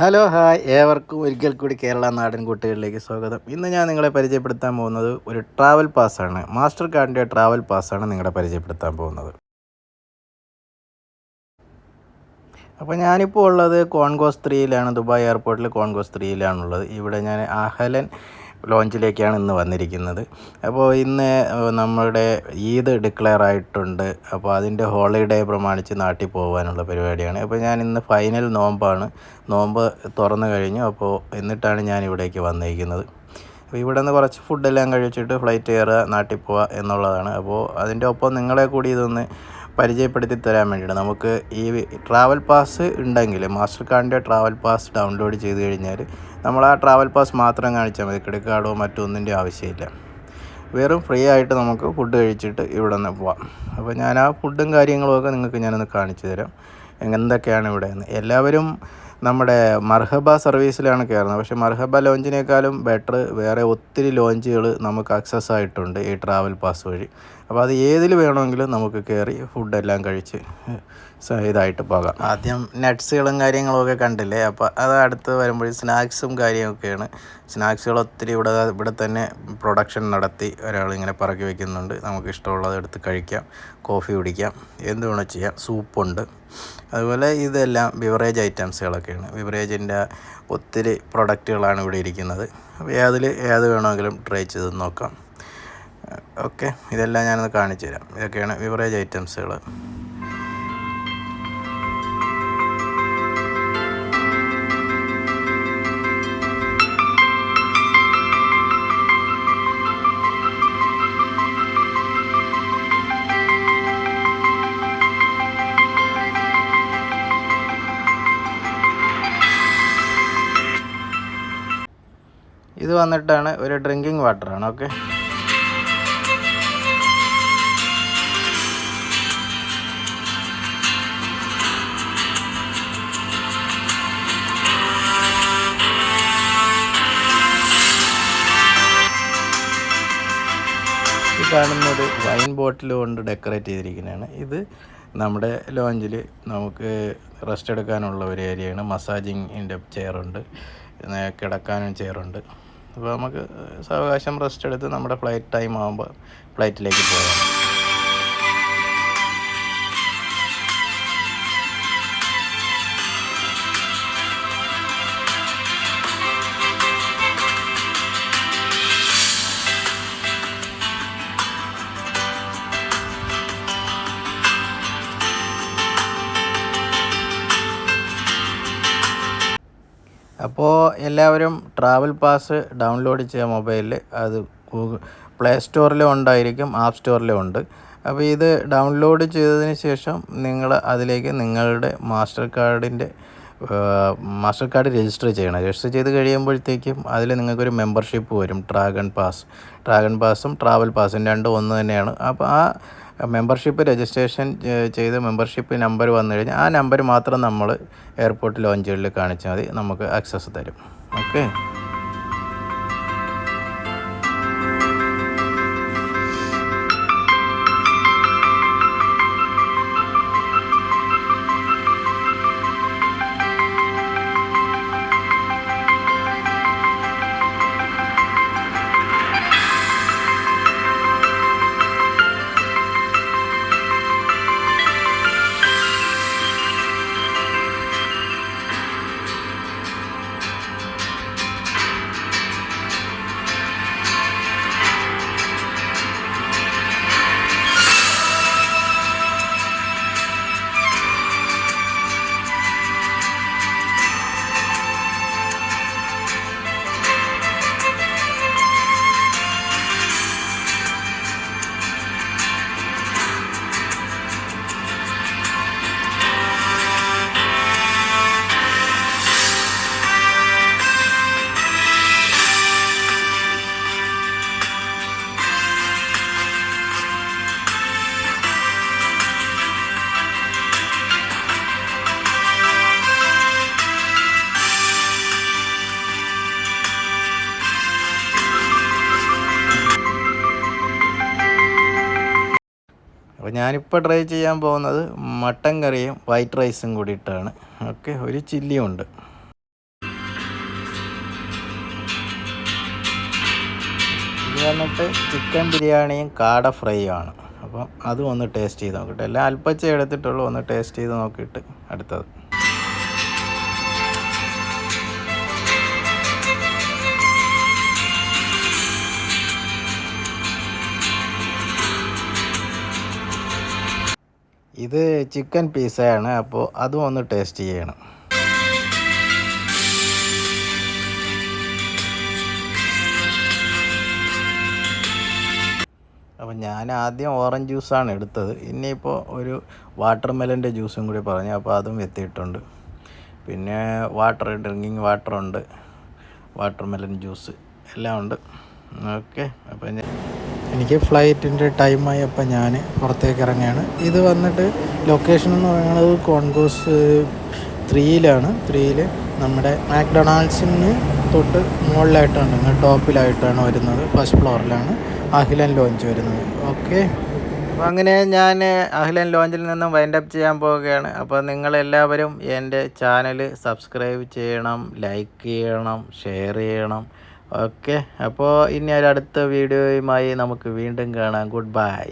Hello hi ഏവർക്കും ഒരിക്കൽ കൂടി കേരള നാടൻ കൂട്ടുകളിലേക്ക് സ്വാഗതം. ഇന്ന് ഞാൻ നിങ്ങളെ പരിചയപ്പെടുത്താൻ പോകുന്നത് ഒരു ട്രാവൽ പാസ്സാണ്. മാസ്റ്റർ കാർഡിൻ്റെ ട്രാവൽ പാസ്സാണ് നിങ്ങളെ പരിചയപ്പെടുത്താൻ പോകുന്നത്. അപ്പോൾ ഞാനിപ്പോൾ ഉള്ളത് കോൺകോസ് 3യിലാണ്, ദുബായ് എയർപോർട്ടിൽ കോൺകോസ് 3യിലാണുള്ളത്. ഇവിടെ ഞാൻ ആഹലൻ ലോഞ്ചിലേക്കാണ് ഇന്ന് വന്നിരിക്കുന്നത്. അപ്പോൾ ഇന്ന് നമ്മുടെ ഈദ് ഡിക്ലെയർ ആയിട്ടുണ്ട്. അപ്പോൾ അതിൻ്റെ ഹോളിഡേ പ്രമാണിച്ച് നാട്ടിൽ പോകാനുള്ള പരിപാടിയാണ്. അപ്പോൾ ഞാൻ ഇന്ന് ഫൈനൽ നോമ്പാണ്. നോമ്പ് തുറന്നു കഴിഞ്ഞു. അപ്പോൾ എന്നിട്ടാണ് ഞാൻ ഇവിടേക്ക് വന്നിരിക്കുന്നത്. അപ്പോൾ ഇവിടെ നിന്ന് കുറച്ച് ഫുഡെല്ലാം കഴിച്ചിട്ട് ഫ്ലൈറ്റ് കയറുക, നാട്ടിൽ പോവുക എന്നുള്ളതാണ്. അപ്പോൾ അതിൻ്റെ ഒപ്പം നിങ്ങളെ കൂടി ഇതൊന്ന് പരിചയപ്പെടുത്തി തരാൻ വേണ്ടിയിട്ട് നമുക്ക് ഈ ട്രാവൽ പാസ് ഉണ്ടെങ്കിൽ, മാസ്റ്റർ കാർഡിൻ്റെ ട്രാവൽ പാസ് ഡൗൺലോഡ് ചെയ്ത് കഴിഞ്ഞാൽ നമ്മൾ ആ ട്രാവൽ പാസ് മാത്രം കാണിച്ചാൽ മതി. ക്രെഡിറ്റ് കാർഡോ മറ്റൊന്നിൻ്റെ ആവശ്യമില്ല. വെറും ഫ്രീ ആയിട്ട് നമുക്ക് ഫുഡ് കഴിച്ചിട്ട് ഇവിടെ നിന്ന് പോവാം. അപ്പോൾ ഞാൻ ആ ഫുഡും കാര്യങ്ങളുമൊക്കെ നിങ്ങൾക്ക് ഞാനൊന്ന് കാണിച്ചു തരാം, എന്തൊക്കെയാണ് ഇവിടെ എന്ന്. എല്ലാവരും നമ്മുടെ മർഹബ സർവീസിലാണ് കയറുന്നത്. പക്ഷേ മർഹബ ലോഞ്ചിനേക്കാളും ബെറ്റർ വേറെ ഒത്തിരി ലോഞ്ചുകൾ നമുക്ക് ആക്സസ് ആയിട്ടുണ്ട് ഈ ട്രാവൽ പാസ് വഴി. അപ്പോൾ അത് ഏതിൽ വേണമെങ്കിലും നമുക്ക് കയറി ഫുഡെല്ലാം കഴിച്ച് ഇതായിട്ട് പോകാം. ആദ്യം നട്ട്സുകളും കാര്യങ്ങളൊക്കെ കണ്ടില്ലേ. അപ്പോൾ അത് അടുത്ത് വരുമ്പോൾ സ്നാക്സും കാര്യമൊക്കെയാണ്. സ്നാക്സുകൾ ഒത്തിരി ഇവിടെ തന്നെ പ്രൊഡക്ഷൻ നടത്തി ഒരാളിങ്ങനെ പറക്കി വയ്ക്കുന്നുണ്ട്. നമുക്ക് ഇഷ്ടമുള്ളത് എടുത്ത് കഴിക്കാം, കോഫി കുടിക്കാം, എന്ത് വേണം ചെയ്യാം. സൂപ്പുണ്ട്. അതുപോലെ ഇതെല്ലാം ബിവറേജ് ഐറ്റംസുകളൊക്കെയാണ്. ബിവറേജിൻ്റെ ഒത്തിരി പ്രൊഡക്റ്റുകളാണ് ഇവിടെ ഇരിക്കുന്നത്. അപ്പോൾ ഏത് വേണമെങ്കിലും ട്രൈ ചെയ്ത് നോക്കാം. ഓക്കെ, ഇതെല്ലാം ഞാനൊന്ന് കാണിച്ചു തരാം. ഇതൊക്കെയാണ് ബിവറേജ് ഐറ്റംസുകൾ. ഇത് വന്നിട്ടാണ് ഒരു ഡ്രിങ്കിങ് വാട്ടറാണ്. ഓക്കെ, ഈ കാണുന്നത് വൈൻ ബോട്ടിൽ കൊണ്ട് ഡെക്കറേറ്റ് ചെയ്തിരിക്കുന്നതാണ്. ഇത് നമ്മുടെ ലോഞ്ചിൽ നമുക്ക് റെസ്റ്റ് എടുക്കാനുള്ള ഒരു ഏരിയയാണ്. മസാജിങ്ങിൻ്റെ ചെയറുണ്ട്, കിടക്കാനും ചെയറുണ്ട്. അപ്പോൾ നമുക്ക് സാവകാശം റെസ്റ്റ് എടുത്ത് നമ്മുടെ ഫ്ലൈറ്റ് ടൈം ആകുമ്പോൾ ഫ്ലൈറ്റിലേക്ക് പോകാം. അപ്പോൾ എല്ലാവരും ട്രാവൽ പാസ് ഡൗൺലോഡ് ചെയ്യുക മൊബൈലിൽ. അത് പ്ലേ സ്റ്റോറിലും ഉണ്ടായിരിക്കും, ആപ്പ് സ്റ്റോറിലും ഉണ്ട്. അപ്പോൾ ഇത് ഡൗൺലോഡ് ചെയ്തതിന് ശേഷം നിങ്ങൾ അതിലേക്ക് നിങ്ങളുടെ മാസ്റ്റർ കാർഡ് രജിസ്റ്റർ ചെയ്യണം. രജിസ്റ്റർ ചെയ്ത് കഴിയുമ്പോഴത്തേക്കും അതിൽ നിങ്ങൾക്കൊരു മെമ്പർഷിപ്പ് വരും. ഡ്രാഗൺ പാസും ട്രാവൽ പാസും രണ്ടും ഒന്ന് തന്നെയാണ്. അപ്പോൾ ആ മെമ്പർഷിപ്പ് രജിസ്ട്രേഷൻ ചെയ്ത് മെമ്പർഷിപ്പ് നമ്പർ വന്നു കഴിഞ്ഞാൽ ആ നമ്പർ മാത്രം നമ്മൾ എയർപോർട്ട് ലോഞ്ചുകളിൽ കാണിച്ചാൽ മതി, നമുക്ക് ആക്സസ് തരും. ഓക്കെ, അപ്പോൾ ഞാനിപ്പോൾ ട്രൈ ചെയ്യാൻ പോകുന്നത് മട്ടൻ കറിയും വൈറ്റ് റൈസും കൂടിയിട്ടാണ്. ഓക്കെ, ഒരു ചില്ലിയും ഉണ്ട്. ഇത് വന്നിട്ട് ചിക്കൻ ബിരിയാണിയും കാട ഫ്രൈയും ആണ്. അപ്പം അതും ഒന്ന് ടേസ്റ്റ് ചെയ്ത് നോക്കട്ടെ. എല്ലാം അല്പച്ചേ എടുത്തിട്ടുള്ളൂ. ഒന്ന് ടേസ്റ്റ് ചെയ്ത് നോക്കിയിട്ട് അടുത്തത്. ഇത് ചിക്കൻ പിസ്സയാണ്. അപ്പോൾ അതും ഒന്ന് ടേസ്റ്റ് ചെയ്യണം. അപ്പോൾ ഞാൻ ആദ്യം ഓറഞ്ച് ജ്യൂസാണ് എടുത്തത്. ഇനിയിപ്പോൾ ഒരു വാട്ടർ മെലൻ്റെ ജ്യൂസും കൂടി പറഞ്ഞു. അപ്പോൾ അതും എത്തിയിട്ടുണ്ട്. പിന്നെ ഡ്രിങ്കിങ് വാട്ടറുണ്ട്, വാട്ടർ മെലൻ ജ്യൂസ് എല്ലാം ഉണ്ട്. ഓക്കെ, അപ്പോൾ എനിക്ക് ഫ്ലൈറ്റിൻ്റെ ടൈമായി. അപ്പോൾ ഞാൻ പുറത്തേക്ക് ഇറങ്ങുകയാണ്. ഇത് വന്നിട്ട് ലൊക്കേഷൻ എന്ന് പറയുന്നത് കോൺകോസ് 3-ലാണ്. 3-ൽ നമ്മുടെ മാക്ഡൊണാൾഡ്സിന് തൊട്ട് മുകളിലായിട്ടാണ്, ടോപ്പിലായിട്ടാണ് വരുന്നത്. ഫസ്റ്റ് ഫ്ലോറിലാണ് അഹിലൻ ലോഞ്ച് വരുന്നത്. ഓക്കെ, അപ്പോൾ അങ്ങനെ ഞാൻ അഹിലൻ ലോഞ്ചിൽ നിന്നും വൈൻഡപ്പ് ചെയ്യാൻ പോവുകയാണ്. അപ്പോൾ നിങ്ങളെല്ലാവരും എൻ്റെ ചാനൽ സബ്സ്ക്രൈബ് ചെയ്യണം, ലൈക്ക് ചെയ്യണം, ഷെയർ ചെയ്യണം. ഓക്കെ, അപ്പോൾ ഇനി ഒരു അടുത്ത വീഡിയോയുമായി നമുക്ക് വീണ്ടും കാണാം. Good bye.